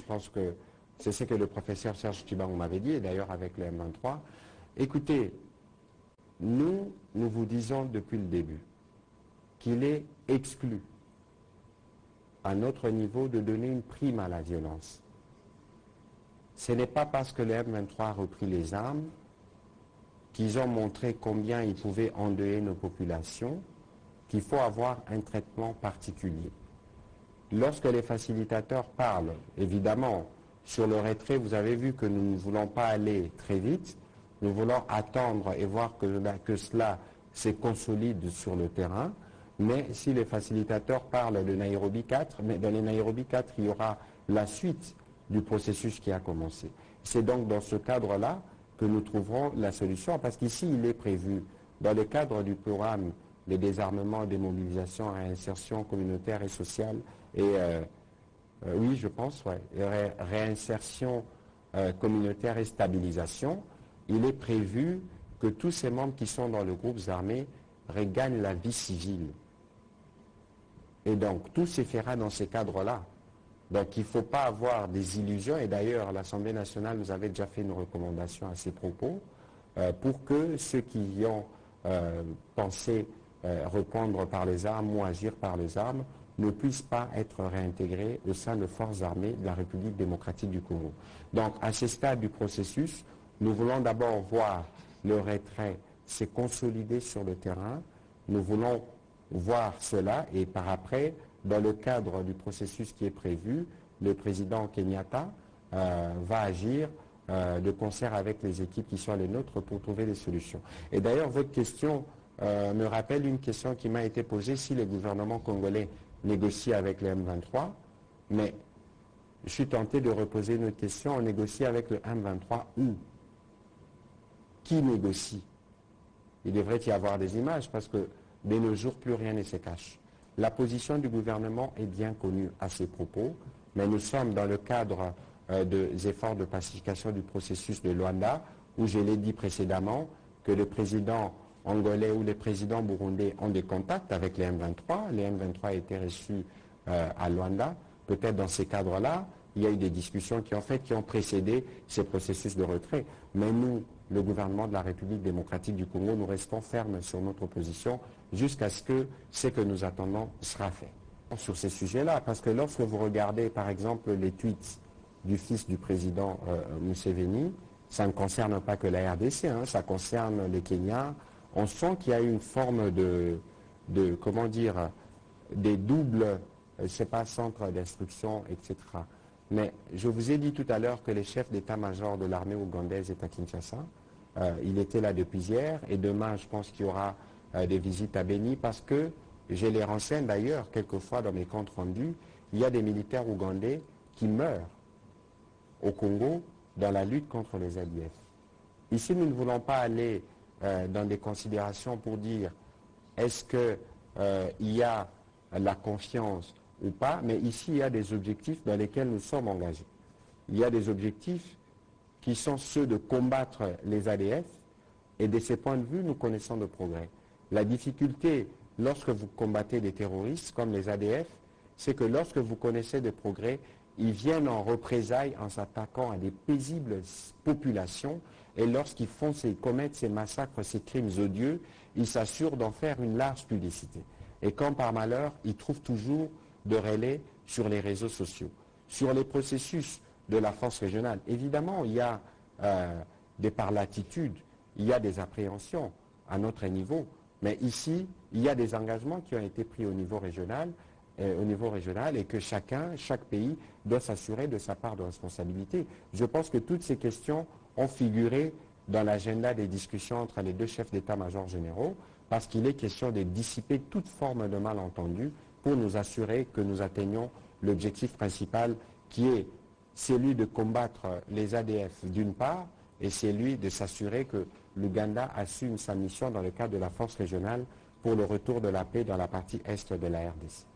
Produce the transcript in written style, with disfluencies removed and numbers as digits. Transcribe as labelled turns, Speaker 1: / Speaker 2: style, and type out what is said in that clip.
Speaker 1: Je pense que c'est ce que le professeur Serge Tibang m'avait dit, et d'ailleurs avec le M23. Écoutez, nous vous disons depuis le début qu'il est exclu à notre niveau de donner une prime à la violence. Ce n'est pas parce que le M23 a repris les armes qu'ils ont montré combien ils pouvaient endeuiller nos populations qu'il faut avoir un traitement particulier. Lorsque les facilitateurs parlent, évidemment, sur le retrait, vous avez vu que nous ne voulons pas aller très vite, nous voulons attendre et voir que cela se consolide sur le terrain, mais si les facilitateurs parlent de Nairobi 4, mais dans les Nairobi 4, il y aura la suite du processus qui a commencé. C'est donc dans ce cadre-là que nous trouverons la solution, parce qu'ici, il est prévu, dans le cadre du programme de désarmement, démobilisation, réinsertion communautaire et sociale, et oui, je pense, ouais, réinsertion communautaire et stabilisation, il est prévu que tous ces membres qui sont dans les groupes armés regagnent la vie civile. Et donc, tout se fera dans ces cadres-là. Donc, il ne faut pas avoir des illusions, et d'ailleurs, l'Assemblée nationale nous avait déjà fait une recommandation à ces propos, pour que ceux qui y ont pensé répondre par les armes ou agir par les armes ne puissent pas être réintégrés au sein de forces armées de la République démocratique du Congo. Donc, à ce stade du processus, nous voulons d'abord voir le retrait se consolider sur le terrain. Nous voulons voir cela et par après, dans le cadre du processus qui est prévu, le président Kenyatta va agir de concert avec les équipes qui sont les nôtres pour trouver des solutions. Et d'ailleurs, votre question me rappelle une question qui m'a été posée: si le gouvernement congolais négocie avec le M23, mais je suis tenté de reposer une autre question: on négocie avec le M23 où? Qui négocie? Il devrait y avoir des images parce que de nos jours, plus rien ne se cache. La position du gouvernement est bien connue à ces propos, mais nous sommes dans le cadre des efforts de pacification du processus de Luanda, où je l'ai dit précédemment, que le président angolais ou les présidents burundais ont des contacts avec les M23. Les M23 a été reçus à Luanda. Peut-être dans ces cadres-là, il y a eu des discussions qui ont précédé ces processus de retrait. Mais nous, le gouvernement de la République démocratique du Congo, nous restons fermes sur notre position jusqu'à ce que ce que nous attendons sera fait. Sur ces sujets-là, parce que lorsque vous regardez par exemple les tweets du fils du président Museveni, ça ne concerne pas que la RDC, hein, ça concerne les Kenyans. On sent qu'il y a une forme comment dire, des doubles, je ne sais pas, centres d'instruction, etc. Mais je vous ai dit tout à l'heure que le chef d'état-major de l'armée ougandaise est à Kinshasa. Il était là depuis hier et demain, je pense qu'il y aura des visites à Beni parce que, je les renseigne d'ailleurs quelquefois dans mes comptes rendus, il y a des militaires ougandais qui meurent au Congo dans la lutte contre les ADF. Ici, nous ne voulons pas aller dans des considérations pour dire est-ce qu'il y a la confiance ou pas, mais ici, il y a des objectifs dans lesquels nous sommes engagés. Il y a des objectifs qui sont ceux de combattre les ADF, et de ce point de vue, nous connaissons de progrès. La difficulté, lorsque vous combattez des terroristes comme les ADF, c'est que lorsque vous connaissez des progrès, ils viennent en représailles en s'attaquant à des paisibles populations, et lorsqu'ils commettent ces massacres, ces crimes odieux, ils s'assurent d'en faire une large publicité. Et quand par malheur, ils trouvent toujours de relais sur les réseaux sociaux. Sur les processus de la force régionale, évidemment, il y a des par l'attitude, il y a des appréhensions à notre niveau, mais ici, il y a des engagements qui ont été pris au niveau régional et que chaque pays doit s'assurer de sa part de responsabilité. Je pense que toutes ces questions ont figuré dans l'agenda des discussions entre les deux chefs d'état-major généraux, parce qu'il est question de dissiper toute forme de malentendu pour nous assurer que nous atteignons l'objectif principal qui est celui de combattre les ADF d'une part et celui de s'assurer que l'Ouganda assume sa mission dans le cadre de la force régionale pour le retour de la paix dans la partie est de la RDC.